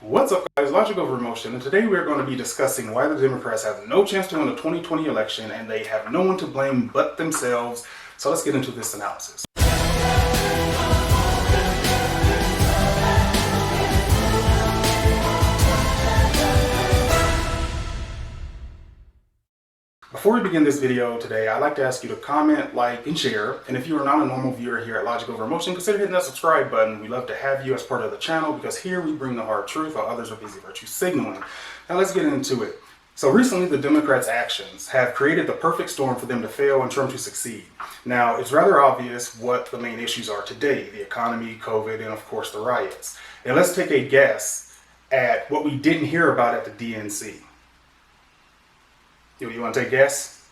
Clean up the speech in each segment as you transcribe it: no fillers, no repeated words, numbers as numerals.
What's up, guys? Logic over emotion, and today we're going to be discussing why the Democrats have no chance to win the 2020 election and they have no one to blame but themselves. So let's get into this analysis. Before we begin this video today, I'd like to ask you to comment, like, and share. And if you are not a normal viewer here at Logic Over Emotion, consider hitting that subscribe button. We love to have you as part of the channel because here we bring the hard truth while others are busy virtue signaling. Now let's get into it. So recently, the Democrats' actions have created the perfect storm for them to fail and Trump to succeed. Now, it's rather obvious what the main issues are today: the economy, COVID, and of course the riots. And let's take a guess at what we didn't hear about at the DNC. You want to take a guess?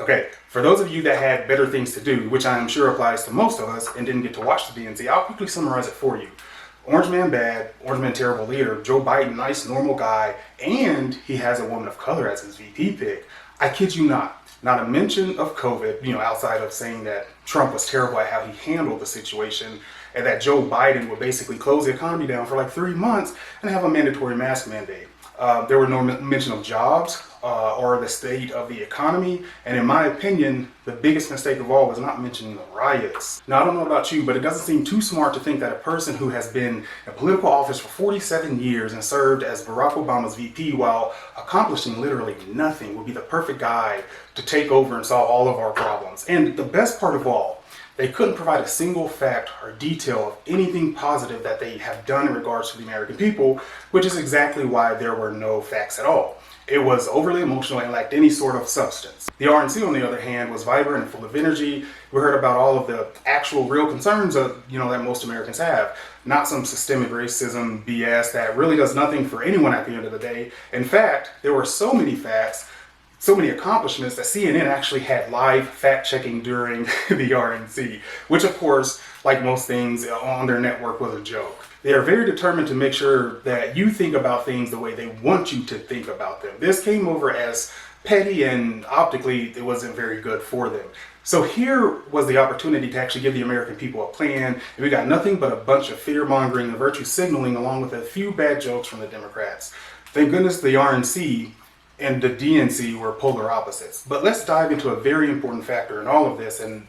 Okay, for those of you that had better things to do, which I am sure applies to most of us, and didn't get to watch the DNC, I'll quickly summarize it for you. Orange man bad, orange man terrible leader, Joe Biden nice, normal guy, and he has a woman of color as his VP pick. I kid you not a mention of COVID, outside of saying that Trump was terrible at how he handled the situation, and that Joe Biden would basically close the economy down for like 3 months and have a mandatory mask mandate. There were no mention of jobs or the state of the economy, and in my opinion, the biggest mistake of all was not mentioning the riots. Now, I don't know about you, but it doesn't seem too smart to think that a person who has been in political office for 47 years and served as Barack Obama's VP while accomplishing literally nothing would be the perfect guy to take over and solve all of our problems. And the best part of all, they couldn't provide a single fact or detail of anything positive that they have done in regards to the American people, which is exactly why there were no facts at all. It was overly emotional and lacked any sort of substance. The RNC, on the other hand, was vibrant and full of energy. We heard about all of the actual real concerns that most Americans have, not some systemic racism BS that really does nothing for anyone at the end of the day. In fact, there were so many facts, so many accomplishments that CNN actually had live fact checking during the RNC, which of course, like most things on their network, was a joke. They are very determined to make sure that you think about things the way they want you to think about them. This came over as petty, and optically it wasn't very good for them. So here was the opportunity to actually give the American people a plan, and we got nothing but a bunch of fear-mongering and virtue signaling along with a few bad jokes from the Democrats. Thank goodness the RNC and the DNC were polar opposites. But let's dive into a very important factor in all of this, and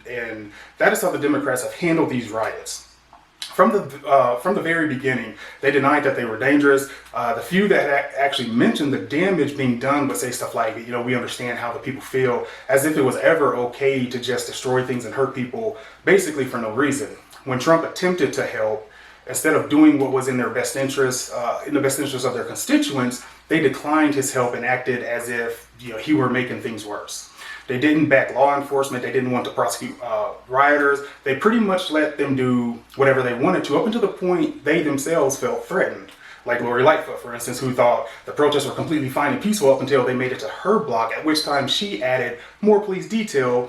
that is how the Democrats have handled these riots. From the very beginning, they denied that they were dangerous. The few that actually mentioned the damage being done would say stuff like, we understand how the people feel, as if it was ever okay to just destroy things and hurt people, basically for no reason. When Trump attempted to help, instead of doing what was in their best interest, in the best interest of their constituents, they declined his help and acted as if he were making things worse. They didn't back law enforcement. They didn't want to prosecute rioters. They pretty much let them do whatever they wanted to, up until the point they themselves felt threatened. Like Lori Lightfoot, for instance, who thought the protests were completely fine and peaceful up until they made it to her block, at which time she added more police detail.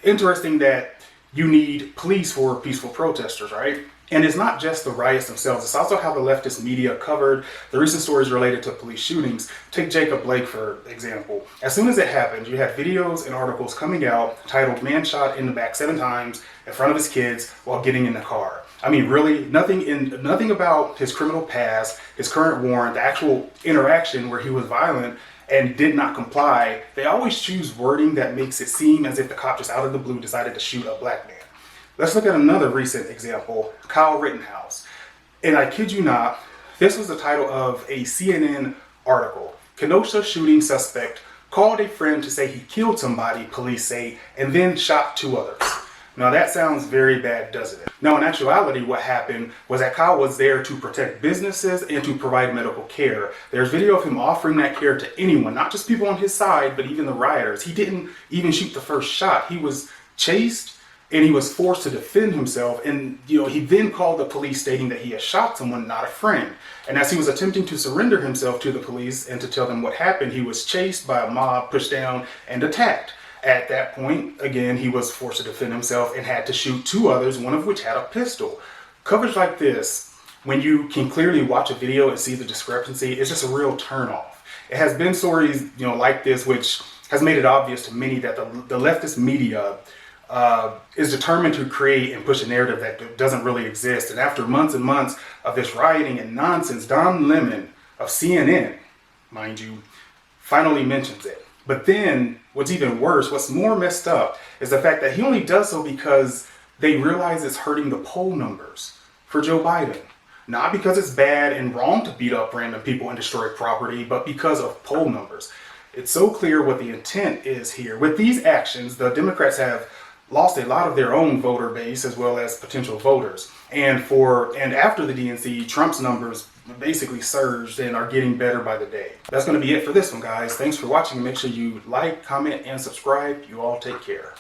Interesting that you need police for peaceful protesters, right? And it's not just the riots themselves, it's also how the leftist media covered the recent stories related to police shootings. Take Jacob Blake, for example. As soon as it happened, you had videos and articles coming out titled "Man Shot in the Back 7 Times in Front of His Kids While Getting in the Car." I mean, really, nothing about his criminal past, his current warrant, the actual interaction where he was violent and did not comply. They always choose wording that makes it seem as if the cop just out of the blue decided to shoot a black man. Let's look at another recent example, Kyle Rittenhouse. And I kid you not, this was the title of a CNN article. Kenosha shooting suspect called a friend to say he killed somebody, police say, and then shot 2 others. Now that sounds very bad, doesn't it? Now in actuality, what happened was that Kyle was there to protect businesses and to provide medical care. There's video of him offering that care to anyone, not just people on his side, but even the rioters. He didn't even shoot the first shot. He was chased, and he was forced to defend himself. And, he then called the police stating that he had shot someone, not a friend. And as he was attempting to surrender himself to the police and to tell them what happened, he was chased by a mob, pushed down, and attacked. At that point, again, he was forced to defend himself and had to shoot 2 others, one of which had a pistol. Coverage like this, when you can clearly watch a video and see the discrepancy, it's just a real turnoff. It has been stories, like this, which has made it obvious to many that the leftist media is determined to create and push a narrative that doesn't really exist. And after months and months of this rioting and nonsense, Don Lemon of CNN, mind you, finally mentions it. But then what's even worse, what's more messed up, is the fact that he only does so because they realize it's hurting the poll numbers for Joe Biden. Not because it's bad and wrong to beat up random people and destroy property, but because of poll numbers. It's so clear what the intent is here. With these actions, the Democrats have lost a lot of their own voter base as well as potential voters. And after the DNC, Trump's numbers basically surged and are getting better by the day. That's going to be it for this one, guys. Thanks for watching. Make sure you like, comment, and subscribe. You all take care.